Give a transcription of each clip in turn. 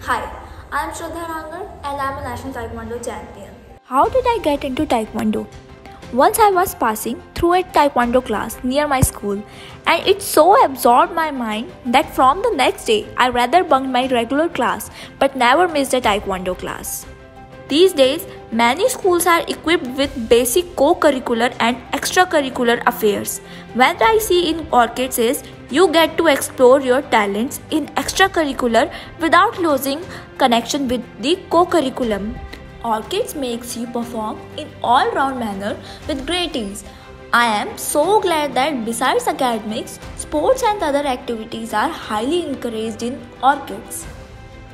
Hi, I am Shraddha Rangar and I am a National Taekwondo champion. How did I get into Taekwondo? Once I was passing through a Taekwondo class near my school and it so absorbed my mind that from the next day I rather bunked my regular class but never missed a Taekwondo class. These days, many schools are equipped with basic co-curricular and extracurricular affairs. What I see in Orchids is you get to explore your talents in extracurricular without losing connection with the co-curriculum. Orchids makes you perform in all-round manner with great ease. I am so glad that besides academics, sports and other activities are highly encouraged in Orchids.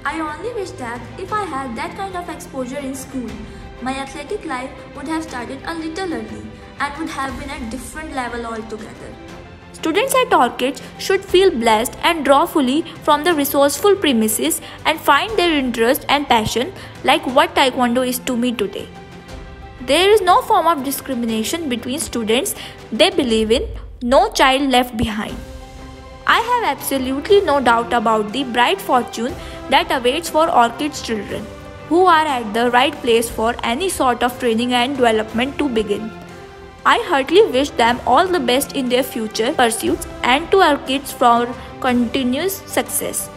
I only wish that if I had that kind of exposure in school, my athletic life would have started a little early and would have been at different level altogether. Students at Orchids should feel blessed and draw fully from the resourceful premises and find their interest and passion like what Taekwondo is to me today. There is no form of discrimination between students they believe in, no child left behind. I have absolutely no doubt about the bright fortune that awaits for Orchids children, who are at the right place for any sort of training and development to begin. I heartily wish them all the best in their future pursuits and to Orchids for continuous success.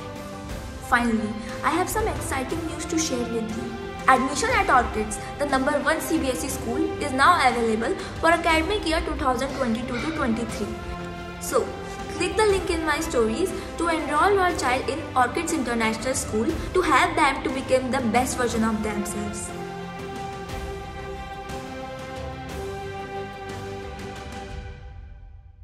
Finally, I have some exciting news to share with you. Admission at Orchids, the number 1 CBSE school, is now available for academic year 2022-23. So, click the link in my stories to enroll your child in Orchids International School to help them to become the best version of themselves.